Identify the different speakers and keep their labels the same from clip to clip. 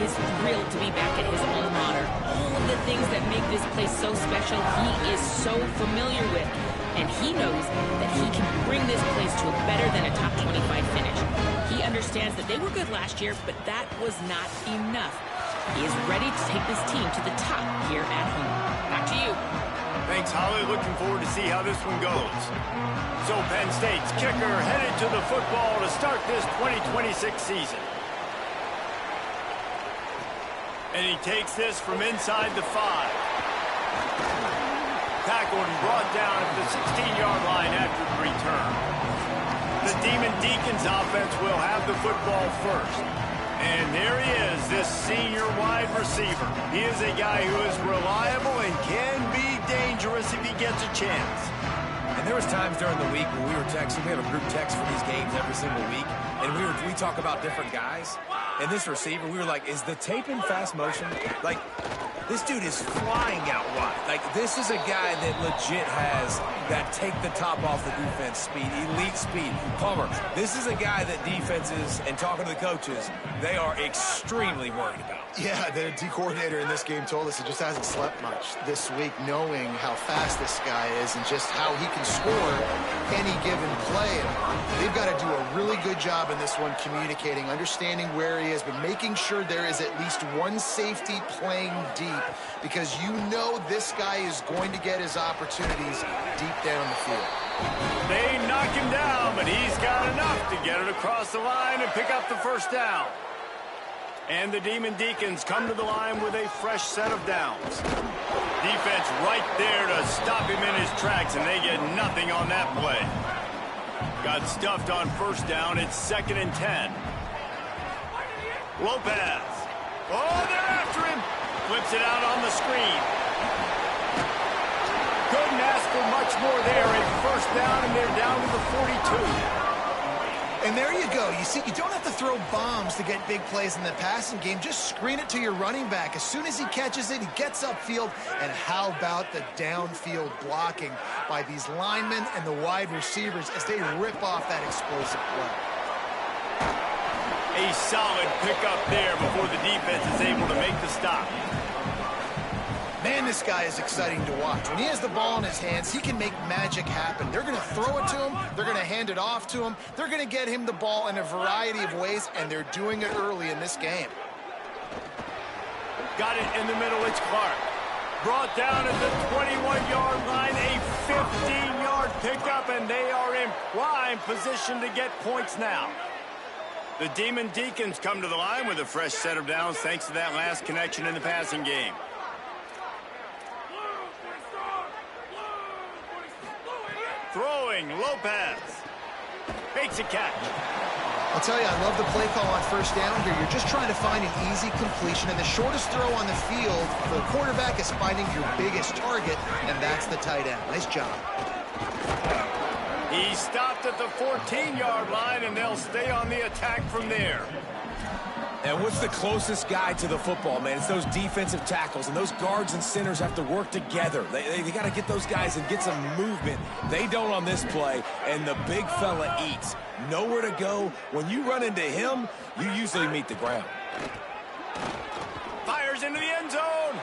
Speaker 1: is thrilled to be back at his alma mater. All of the things that make this place so special, he is so familiar with. And he knows that he can bring this place to a better than a top 25 finish. He understands that they were good last year, but that was not enough. He is ready to take this team to the top here at home. Back to you.
Speaker 2: Thanks, Holly. Looking forward to see how this one goes. So Penn State's kicker headed to the football to start this 2026 season. And he takes this from inside the 5. Tackled and brought down at the 16-yard line after the return. The Demon Deacons offense will have the football first. And there he is, this senior wide receiver. He is a guy who is reliable and can be dangerous if he gets a chance.
Speaker 3: And there was times during the week when we were texting. We have a group text for these games every single week. And we talk about different guys. And this receiver, we were like, is the tape in fast motion? Like, this dude is flying out wide. Like, this is a guy that legit has that take the top off the defense speed, elite speed. Palmer, this is a guy that defenses, and talking to the coaches, they are extremely worried about.
Speaker 4: Yeah, the D coordinator in this game told us he just hasn't slept much this week, knowing how fast this guy is and just how he can score any given play. And they've got to do a really good job in this one communicating, understanding where he is, but making sure there is at least one safety playing deep, because you know this guy is going to get his opportunities deep down the field.
Speaker 2: They knock him down, but he's got enough to get it across the line and pick up the first down. And the Demon Deacons come to the line with a fresh set of downs. Defense right there to stop him in his tracks, and they get nothing on that play. Got stuffed on first down. It's 2nd and 10. Lopez. Oh, they're after him. Flips it out on the screen. Couldn't ask for much more there. A first down, and they're down to the 42.
Speaker 4: And there you go. You see, you don't have to throw bombs to get big plays in the passing game. Just screen it to your running back. As soon as he catches it, he gets upfield. And how about the downfield blocking by these linemen and the wide receivers as they rip off that explosive play.
Speaker 2: A solid pickup there before the defense is able to make the stop.
Speaker 4: Man, this guy is exciting to watch. When he has the ball in his hands, he can make magic happen. They're going to throw it to him. They're going to hand it off to him. They're going to get him the ball in a variety of ways, and they're doing it early in this game.
Speaker 2: Got it in the middle. It's Clark. Brought down at the 21-yard line. A 15-yard pickup, and they are in prime position to get points now. The Demon Deacons come to the line with a fresh set of downs thanks to that last connection in the passing game. Throwing, Lopez. Makes a catch.
Speaker 4: I'll tell you, I love the play call on first down here. You're just trying to find an easy completion, and the shortest throw on the field for the quarterback is finding your biggest target, and that's the tight end. Nice job.
Speaker 2: He stopped at the 14-yard line, and they'll stay on the attack from there.
Speaker 3: And what's the closest guy to the football, man? It's those defensive tackles, and those guards and centers have to work together. They got to get those guys and get some movement. They don't on this play, and the big fella eats. Nowhere to go. When you run into him, you usually meet the ground.
Speaker 2: Fires into the end zone.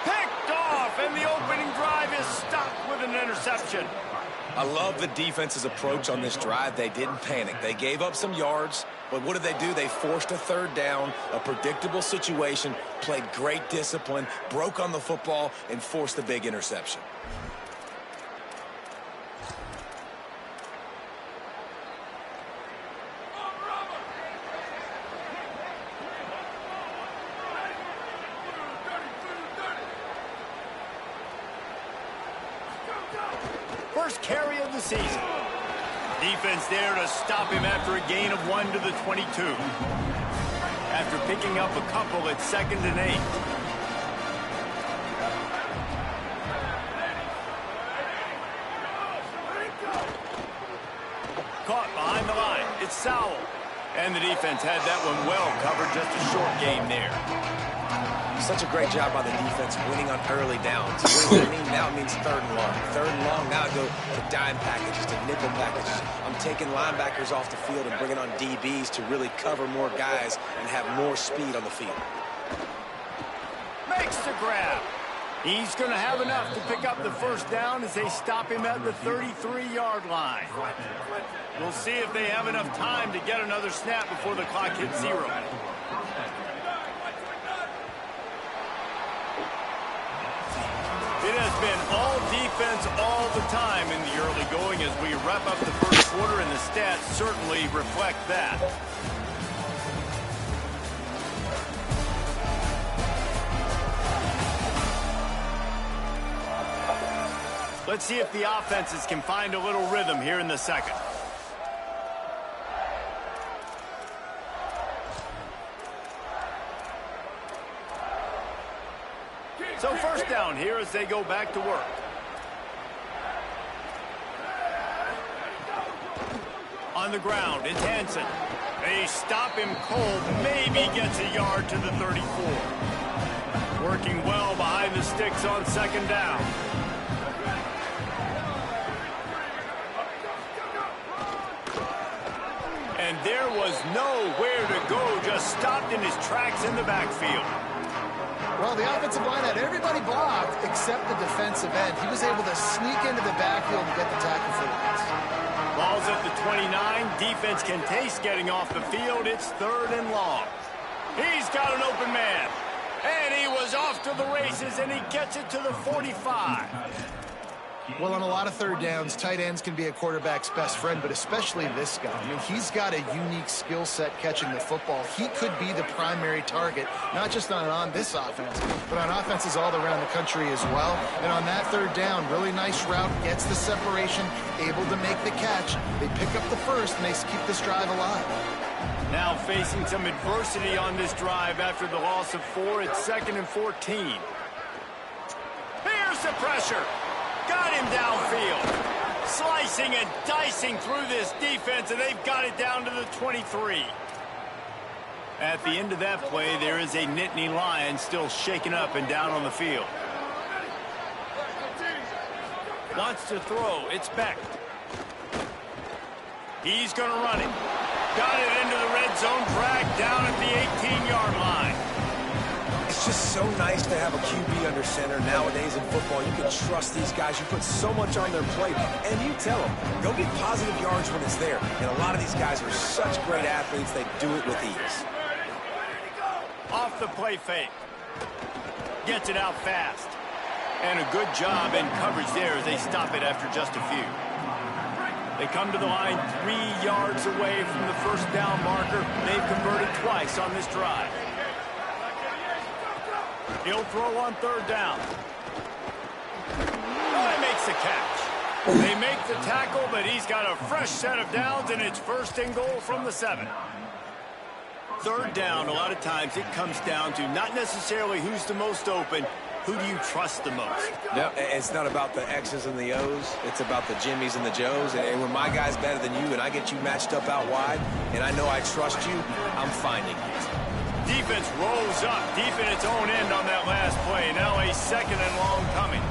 Speaker 2: Picked off, and the opening drive is stopped with an interception.
Speaker 3: I love the defense's approach on this drive. They didn't panic. They gave up some yards, but what did they do? They forced a third down, a predictable situation, played great discipline, broke on the football, and forced the big interception.
Speaker 2: First carry of the season. Defense there to stop him after a gain of 1 to the 22. After picking up a couple at 2nd and 8. Caught behind the line. It's Sowell. And the defense had that one well covered. Just a short game there.
Speaker 3: Such a great job by the defense winning on early downs. What does that mean? Now it means 3rd and long. 3rd and long, now I go to dime packages, to nickel packages. I'm taking linebackers off the field and bringing on DBs to really cover more guys and have more speed on the field.
Speaker 2: makes the grab. He's going to have enough to pick up the first down as they stop him at the 33-yard line. We'll see if they have enough time to get another snap before the clock hits 0. It has been all defense all the time in the early going as we wrap up the first quarter, and the stats certainly reflect that. Let's see if the offenses can find a little rhythm here in the second. So first down here as they go back to work. On the ground, it's Hansen. They stop him cold, maybe gets a yard to the 34. Working well behind the sticks on second down. And there was nowhere to go, just stopped in his tracks in the backfield.
Speaker 4: Well, the offensive line had everybody blocked except the defensive end. He was able to sneak into the backfield and get the tackle for the loss.
Speaker 2: Ball's at the 29. Defense can taste getting off the field. It's 3rd and long. He's got an open man. And he was off to the races, and he gets it to the 45.
Speaker 4: Well, on a lot of third downs, tight ends can be a quarterback's best friend, but especially this guy. I mean, he's got a unique skill set catching the football. He could be the primary target, not just on this offense, but on offenses all around the country as well. And on that third down, really nice route, gets the separation, able to make the catch. They pick up the first, and they keep this drive alive.
Speaker 2: Now facing some adversity on this drive after the loss of 4. It's 2nd and 14. Here's the pressure. Got him downfield. Slicing and dicing through this defense, and they've got it down to the 23. At the end of that play, there is a Nittany Lion still shaken up and down on the field. Wants to throw. It's Beck. He's going to run it. Got it into the red zone, dragged down at the 18-yard line.
Speaker 3: It's just so nice to have a QB under center. Nowadays in football, you can trust these guys. You put so much on their plate, and you tell them, go get positive yards when it's there. And a lot of these guys are such great athletes, they do it with ease.
Speaker 2: Off the play fake. Gets it out fast. And a good job in coverage there as they stop it after just a few. They come to the line 3 yards away from the first down marker. They've converted twice on this drive. He'll throw on third down. Oh, he makes the catch. They make the tackle, but he's got a fresh set of downs, and it's 1st and goal from the 7. Third down, a lot of times it comes down to not necessarily who's the most open, who do you trust the most?
Speaker 3: No, it's not about the X's and the O's. It's about the Jimmies and the Joes. And when my guy's better than you and I get you matched up out wide and I know I trust you, I'm finding it.
Speaker 2: Defense rolls up deep in its own end on that last play. Now a 2nd and long coming.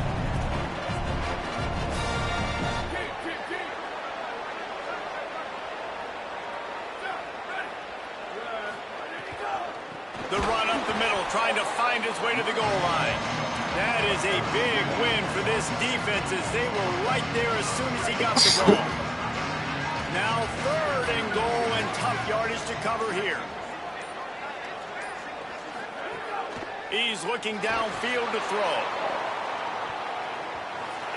Speaker 2: The run up the middle, trying to find his way to the goal line. That is a big win for this defense as they were right there as soon as he got the ball. Now 3rd and goal and tough yardage to cover here. He's looking downfield to throw.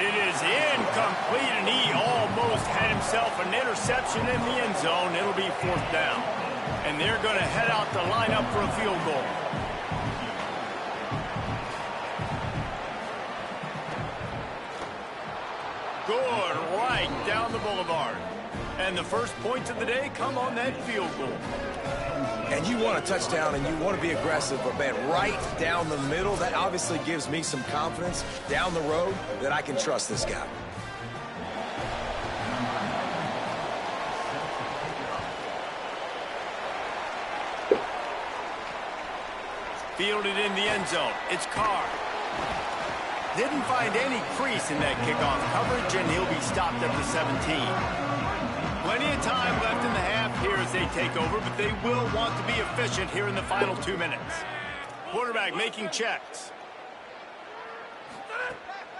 Speaker 2: It is incomplete, and he almost had himself an interception in the end zone. It'll be 4th down. And they're going to head out the lineup for a field goal. Good, right down the boulevard. And the first points of the day come on that field goal.
Speaker 3: And you want a touchdown and you want to be aggressive, but man, right down the middle, that obviously gives me some confidence down the road that I can trust this guy.
Speaker 2: Fielded in the end zone. It's Carr. Didn't find any crease in that kickoff coverage, and he'll be stopped at the 17. Plenty of time left in the half here as they take over, but they will want to be efficient here in the final 2 minutes. Quarterback making checks.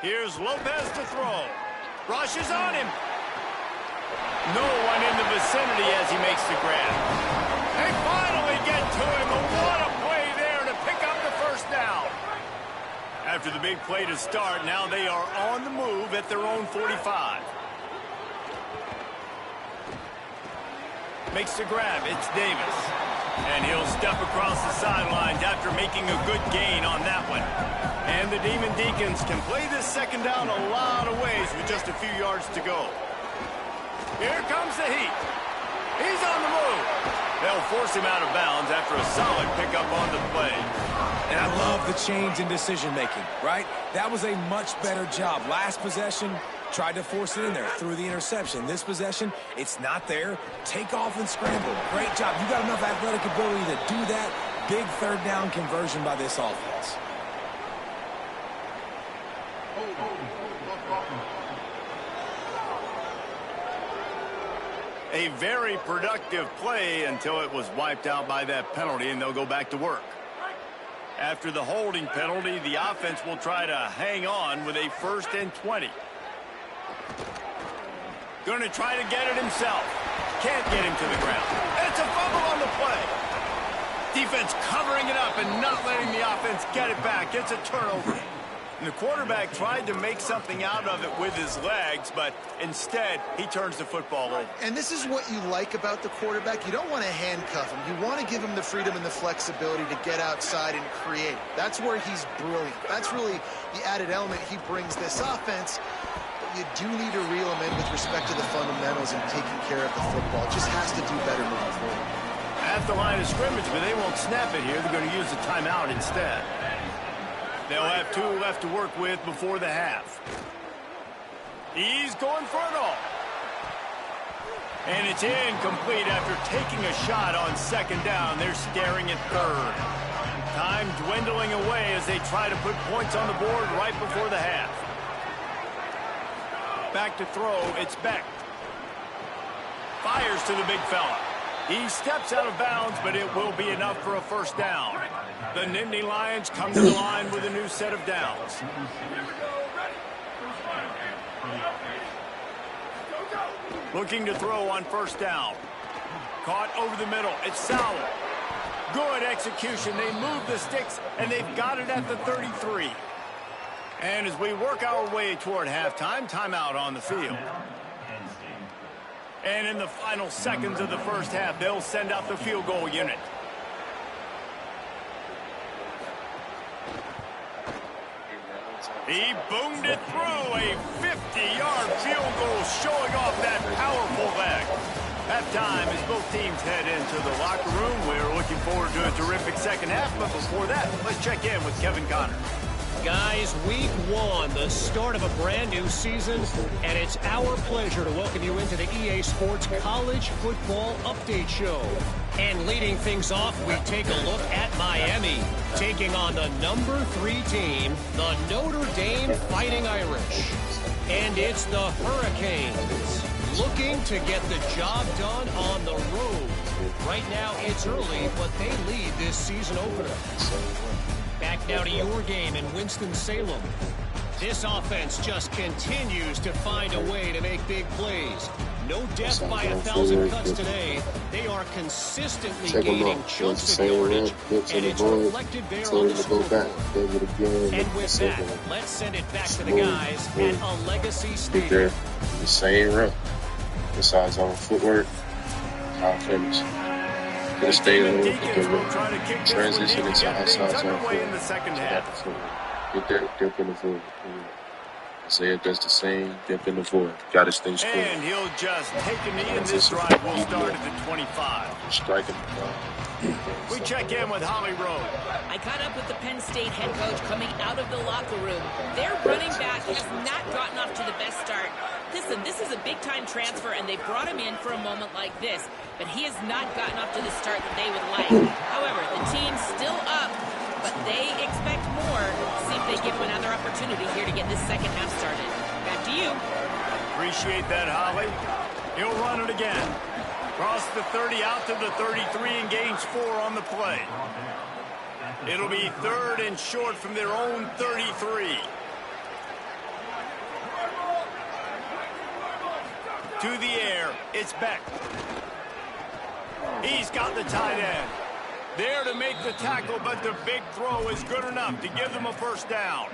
Speaker 2: Here's Lopez to throw. Rushes on him. No one in the vicinity as he makes the grab. They finally get to him. What a play there to pick up the first down. After the big play to start, now they are on the move at their own 45. Makes the grab. It's Davis. And he'll step across the sidelines after making a good gain on that one. And the Demon Deacons can play this second down a lot of ways with just a few yards to go. Here comes the heat. He's on the move. They'll force him out of bounds after a solid pickup on the play.
Speaker 3: And I love the change in decision-making, right? That was a much better job. Last possession, tried to force it in there, threw the interception. This possession, it's not there. Take off and scramble. Great job. You got enough athletic ability to do that. Big third down conversion by this offense.
Speaker 2: A very productive play until it was wiped out by that penalty, and they'll go back to work. After the holding penalty, the offense will try to hang on with a 1st and 20. Going to try to get it himself. Can't get him to the ground. It's a fumble on the play. Defense covering it up and not letting the offense get it back. It's a turnover. And the quarterback tried to make something out of it with his legs, but instead, he turns the football over.
Speaker 4: And this is what you like about the quarterback. You don't want to handcuff him. You want to give him the freedom and the flexibility to get outside and create. That's where he's brilliant. That's really the added element he brings this offense. But you do need to reel him in with respect to the fundamentals and taking care of the football. Just has to do better moving forward.
Speaker 2: At the line of scrimmage, but they won't snap it here. They're going to use the timeout instead. They'll have 2 left to work with before the half. He's going for it all. And it's incomplete after taking a shot on 2nd down. They're staring at 3rd. Time dwindling away as they try to put points on the board right before the half. Back to throw, it's Beck. Fires to the big fella. He steps out of bounds, but it will be enough for a 1st down. The Nittany Lions come to the line with a new set of downs. Looking to throw on 1st down. Caught over the middle. It's Sauer. Good execution. They move the sticks, and they've got it at the 33. And as we work our way toward halftime, timeout on the field. And in the final seconds of the 1st half, they'll send out the field goal unit. He boomed it through a 50-yard field goal, showing off that powerful leg. Halftime as both teams head into the locker room. We're looking forward to a terrific second half, but before that, let's check in with Kevin Connor.
Speaker 5: Guys, week 1, the start of a brand new season, and it's our pleasure to welcome you into the EA Sports College Football Update Show. And leading things off, we take a look at Miami, taking on the number 3 team, the Notre Dame Fighting Irish. And it's the Hurricanes, looking to get the job done on the road. Right now, it's early, but they lead this season opener. Back now to your game in Winston-Salem. This offense just continues to find a way to make big plays. No death by 1,000 cuts today. They are consistently gaining chunks of yardage, and it's reflected there on the scoreboard. And with that, let's send it back to the guys at a legacy stadium.
Speaker 6: The same run. Besides our footwork, our finish. Gonna stay on the transition into outside zone. Get that dip in the void. Isaiah does the same, dip in the void. Got his thing scored.
Speaker 2: And he'll just take a knee, and this drive will start at the 25.
Speaker 6: Striking.
Speaker 2: We check in with Holly Rowe.
Speaker 1: I caught up with the Penn State head coach coming out of the locker room. Their running back has not gotten off to the best start. Listen, this is a big-time transfer, and they brought him in for a moment like this, but he has not gotten off to the start that they would like. However, the team's still up, but they expect more. See if they give him another opportunity here to get this second half started. Back to you.
Speaker 2: Appreciate that, Holly. He'll run it again. Cross the 30 out to the 33 and gains 4 on the play. It'll be 3rd and short from their own 33. to the air. It's Beck. He's got the tight end. There to make the tackle, but the big throw is good enough to give them a first down.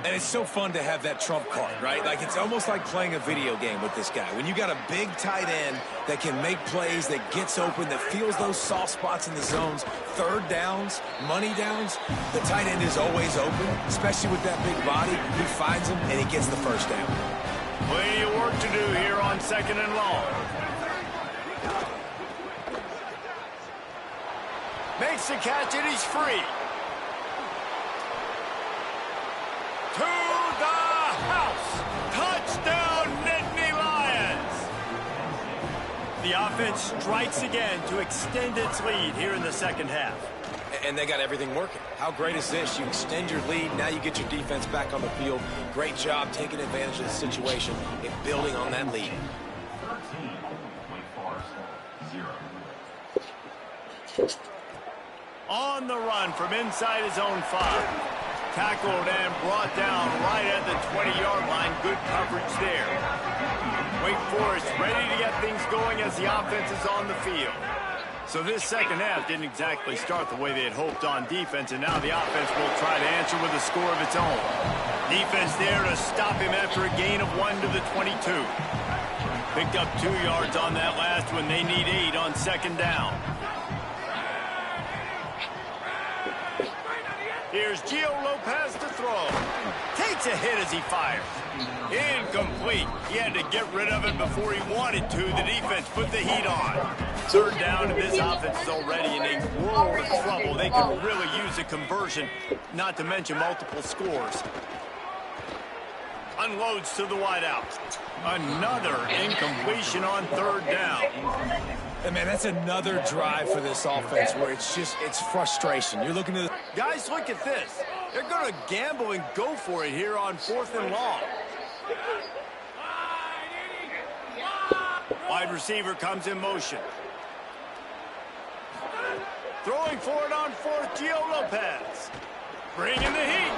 Speaker 3: And it's so fun to have that trump card, right? Like, it's almost like playing a video game with this guy. When you got a big tight end that can make plays, that gets open, that feels those soft spots in the zones, third downs, money downs, the tight end is always open, especially with that big body. He finds him, and he gets the first down.
Speaker 2: Plenty of work to do here on 2nd and long. Makes the catch, and he's free. To the house. Touchdown, Nittany Lions. The offense strikes again to extend its lead here in the second half.
Speaker 3: And they got everything working. How great is this? You extend your lead. Now you get your defense back on the field. Great job taking advantage of the situation and building on that lead.
Speaker 2: On the run from inside his own 5. Tackled and brought down right at the 20-yard line. Good coverage there. Wake Forest ready to get things going as the offense is on the field. So this second half didn't exactly start the way they had hoped on defense, and now the offense will try to answer with a score of its own. Defense there to stop him after a gain of 1 to the 22. Picked up 2 yards on that last one. They need 8 on 2nd down. Here's Gio Lopez to throw. Takes a hit as he fires. Incomplete. He had to get rid of it before he wanted to. The defense put the heat on. 3rd down, and this offense is already in a world of trouble. They could really use a conversion, not to mention multiple scores. Unloads to the wideout. Another incompletion on 3rd down.
Speaker 3: And, man, that's another drive for this offense where it's frustration. You're looking at the...
Speaker 2: Guys, look at this. They're going to gamble and go for it here on 4th and long. Wide receiver comes in motion. Throwing for it on 4th, Gio Lopez. Bringing the heat.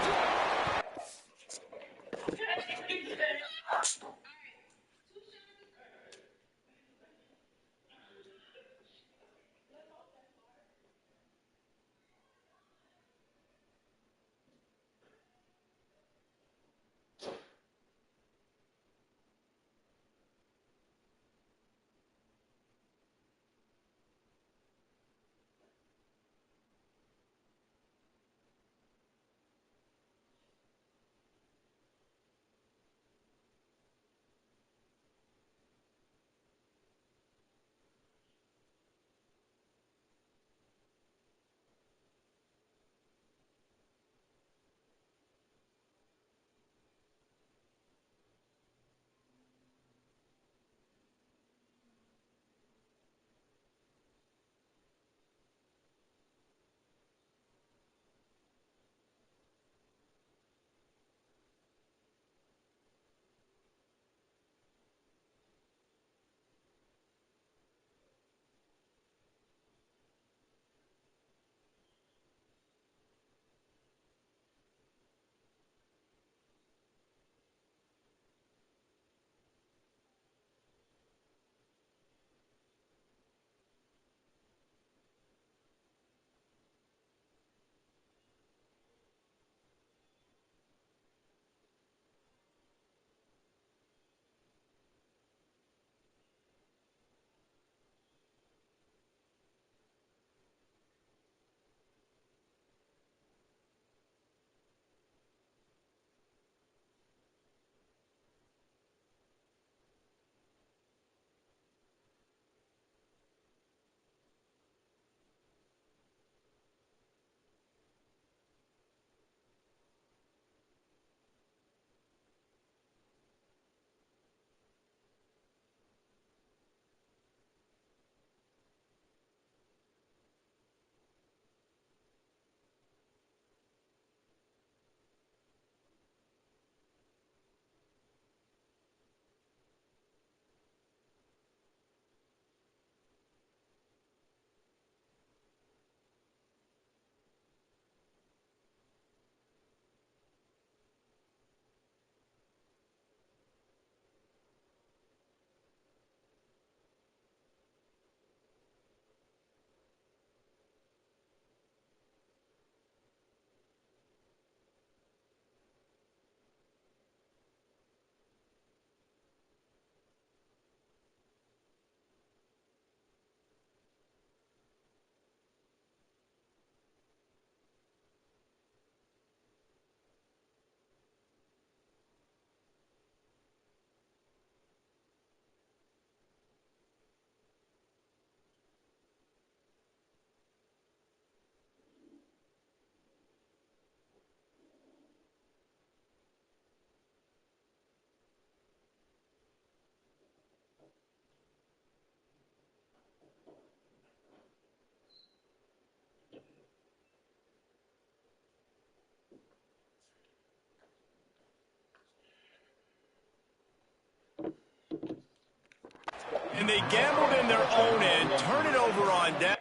Speaker 2: And they gambled in their own end, turn it over on down.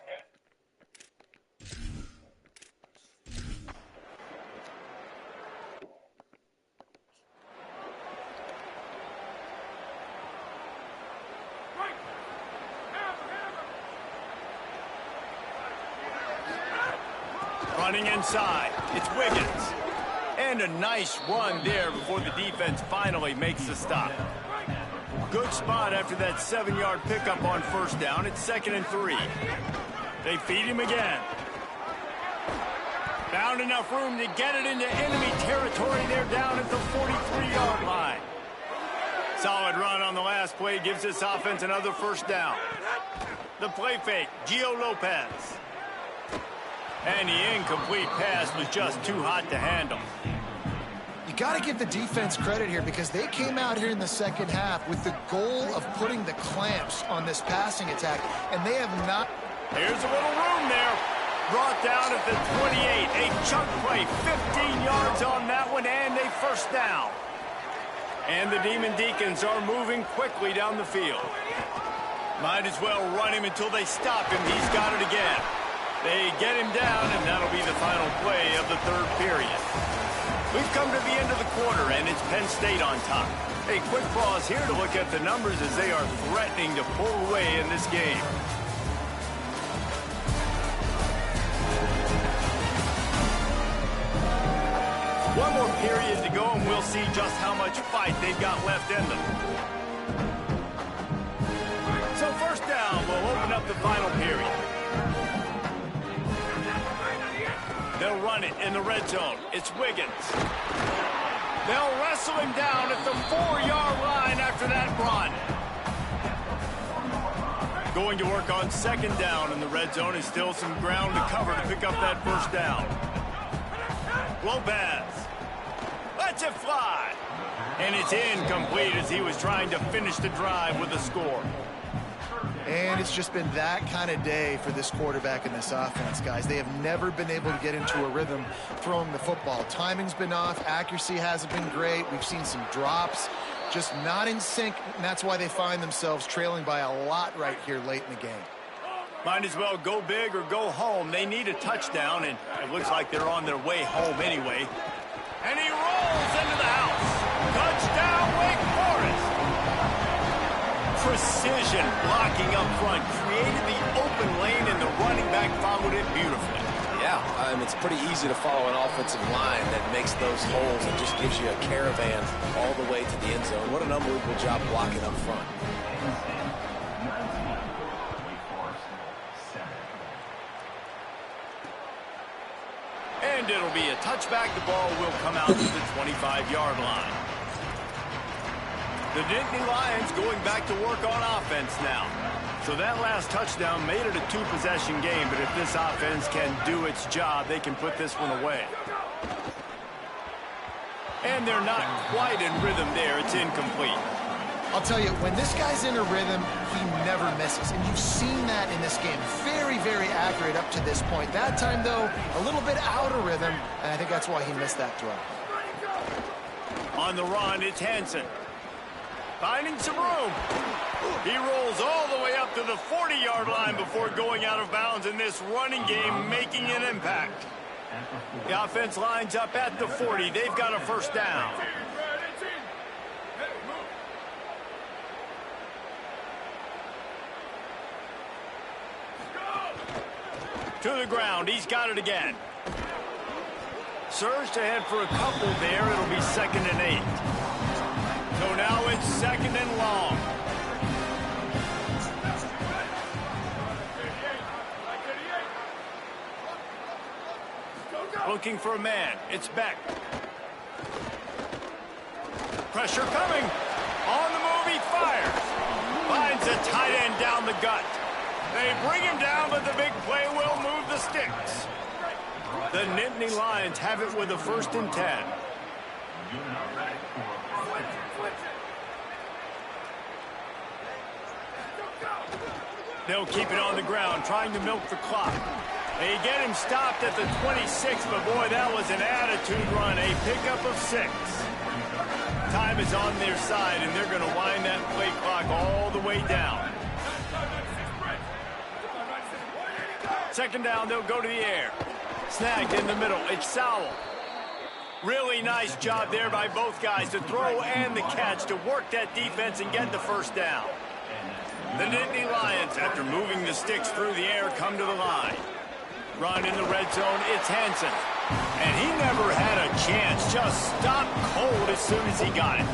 Speaker 2: Running inside, it's Wiggins. And a nice run there before the defense finally makes the stop. Good spot after that 7-yard pickup on first down. It's 2nd and 3. They feed him again. Found enough room to get it into enemy territory. They're down at the 43-yard line. Solid run on the last play gives this offense another first down. The play fake, Gio Lopez. And the incomplete pass was just too hot to handle.
Speaker 4: You got to give the defense credit here because they came out here in the second half with the goal of putting the clamps on this passing attack, and they have not.
Speaker 2: Here's a little room there. Brought down at the 28. A chunk play, 15 yards on that one, and a first down. And the Demon Deacons are moving quickly down the field. Might as well run him until they stop him. He's got it again. They get him down, and that'll be the final play of the third period. We've come to the end of the quarter, and it's Penn State on top. A quick pause here to look at the numbers as they are threatening to pull away in this game. One more period to go, and we'll see just how much fight they've got left in them. So first down, we'll open up the final period. They'll run it in the red zone. It's Wiggins. They'll wrestle him down at the 4-yard line after that run. Going to work on second down in the red zone and still some ground to cover to pick up that first down. Lopez lets it fly. And it's incomplete as he was trying to finish the drive with a score.
Speaker 4: And it's just been that kind of day for this quarterback and this offense, guys. They have never been able to get into a rhythm throwing the football. Timing's been off. Accuracy hasn't been great. We've seen some drops. Just not in sync, and that's why they find themselves trailing by a lot right here late in the game.
Speaker 2: Might as well go big or go home. They need a touchdown, and it looks like they're on their way home anyway. And he rolls into the house. Touchdown, Wake Forest. Precision blocking up front created the open lane, and the running back followed it beautifully.
Speaker 3: Yeah, it's pretty easy to follow an offensive line that makes those holes and just gives you a caravan all the way to the end zone. What an unbelievable job blocking up front.
Speaker 2: And it'll be a touchback. The ball will come out to the 25-yard line. The Nittany Lions going back to work on offense now. So that last touchdown made it a two-possession game, but if this offense can do its job, they can put this one away. And they're not quite in rhythm there. It's incomplete.
Speaker 4: I'll tell you, when this guy's in a rhythm, he never misses. And you've seen that in this game. Very, very accurate up to this point. That time, though, a little bit out of rhythm, and I think that's why he missed that throw.
Speaker 2: On the run, it's Hansen. Finding some room. He rolls all the way up to the 40-yard line before going out of bounds in this running game, making an impact. The offense lines up at the 40. They've got a first down. To the ground. He's got it again. Surged ahead for a couple there. It'll be 2nd and 8. So now it's 2nd and long. Looking for a man. It's Beck. Pressure coming. On the move, he fires. Finds a tight end down the gut. They bring him down, but the big play will move the sticks. The Nittany Lions have it with a 1st and 10. They'll keep it on the ground, trying to milk the clock. They get him stopped at the 26, but boy, that was an attitude run, a pickup of 6. Time is on their side, and they're going to wind that play clock all the way down. Second down, they'll go to the air. Snagged in the middle. It's Sowell. Really nice job there by both guys to throw and the catch to work that defense and get the first down. The Nittany Lions, after moving the sticks through the air, come to the line. Run in the red zone, it's Hansen. And he never had a chance, just stopped cold as soon as he got it.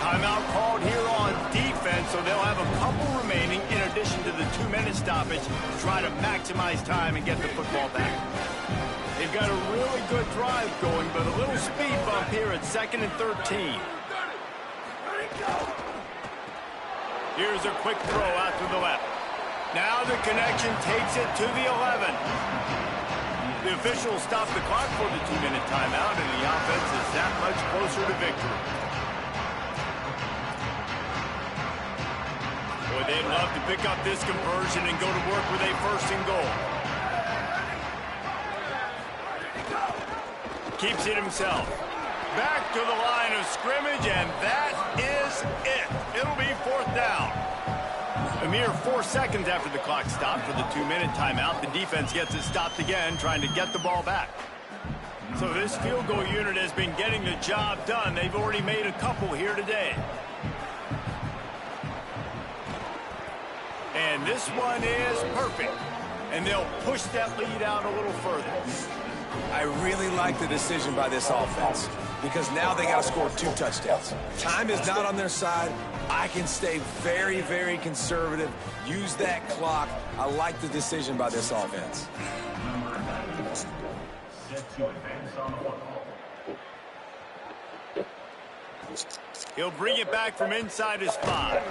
Speaker 2: Timeout called here on defense, so they'll have a couple remaining in addition to the 2-minute stoppage to try to maximize time and get the football back. They've got a really good drive going, but a little speed bump here at 2nd and 13. Here's a quick throw out to the left. Now the connection takes it to the 11. The officials stop the clock for the 2-minute timeout, and the offense is that much closer to victory. Boy, they'd love to pick up this conversion and go to work with a 1st and goal. Keeps it himself. Back to the line of scrimmage, and that is it. It'll be 4th down. A mere 4 seconds after the clock stopped for the 2-minute timeout, the defense gets it stopped again, trying to get the ball back. So this field goal unit has been getting the job done. They've already made a couple here today. And this one is perfect. And they'll push that lead out a little further.
Speaker 3: I really like the decision by this offense because now they got to score 2 touchdowns. Time is not on their side. I can stay very, very conservative, use that clock. I like the decision by this offense.
Speaker 2: He'll bring it back from inside his 5.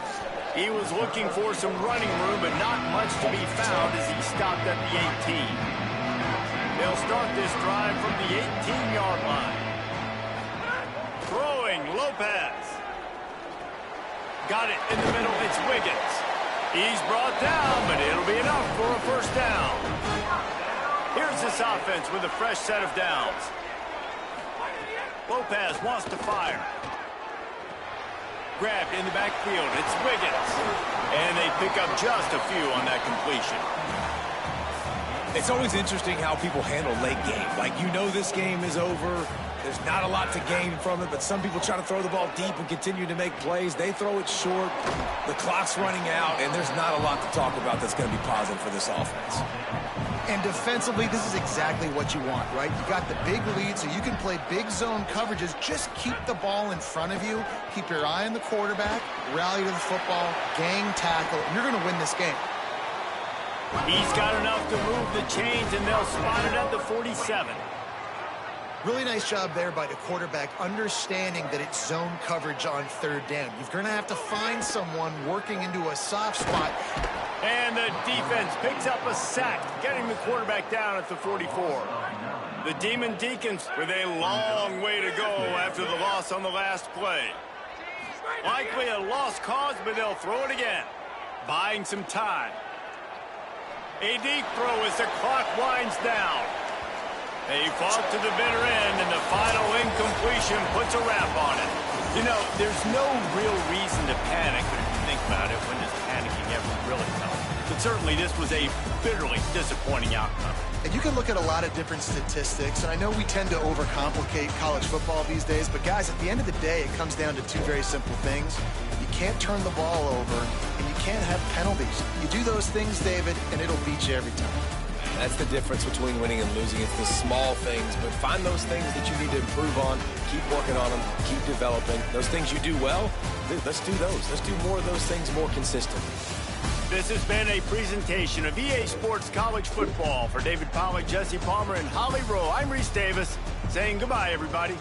Speaker 2: He was looking for some running room, but not much to be found as he stopped at the 18. They'll start this drive from the 18-yard line. Throwing, Lopez. Got it in the middle, it's Wiggins. He's brought down, but it'll be enough for a 1st down. Here's this offense with a fresh set of downs. Lopez wants to fire. Grabbed in the backfield, it's Wiggins. And they pick up just a few on that completion.
Speaker 3: It's always interesting how people handle late game. Like, you know this game is over. There's not a lot to gain from it, but some people try to throw the ball deep and continue to make plays. They throw it short. The clock's running out, and there's not a lot to talk about that's going to be positive for this offense.
Speaker 4: And defensively, this is exactly what you want, right? You got the big lead, so you can play big zone coverages. Just keep the ball in front of you. Keep your eye on the quarterback. Rally to the football. Gang tackle. You're going to win this game.
Speaker 2: He's got enough to move the chains, and they'll spot it at the 47.
Speaker 4: Really nice job there by the quarterback, understanding that it's zone coverage on 3rd down. You're going to have to find someone working into a soft spot.
Speaker 2: And the defense picks up a sack, getting the quarterback down at the 44. The Demon Deacons with a long way to go after the loss on the last play. Likely a lost cause, but they'll throw it again, buying some time. A deep throw as the clock winds down. They fought to the bitter end, and the final incompletion puts a wrap on it. You know, there's no real reason to panic, but if you think about it, when does panicking ever really come? But certainly this was a bitterly disappointing outcome.
Speaker 4: And you can look at a lot of different statistics, and I know we tend to overcomplicate college football these days, but guys, at the end of the day, it comes down to 2 very simple things. You can't turn the ball over, and you can't have penalties. You do those things, David, and it'll beat you every time.
Speaker 3: That's the difference between winning and losing. It's the small things, but find those things that you need to improve on. Keep working on them. Keep developing. Those things you do well, let's do those. Let's do more of those things more consistently.
Speaker 2: This has been a presentation of EA Sports College Football. For David Pollack, Jesse Palmer, and Holly Rowe, I'm Reese Davis saying goodbye, everybody.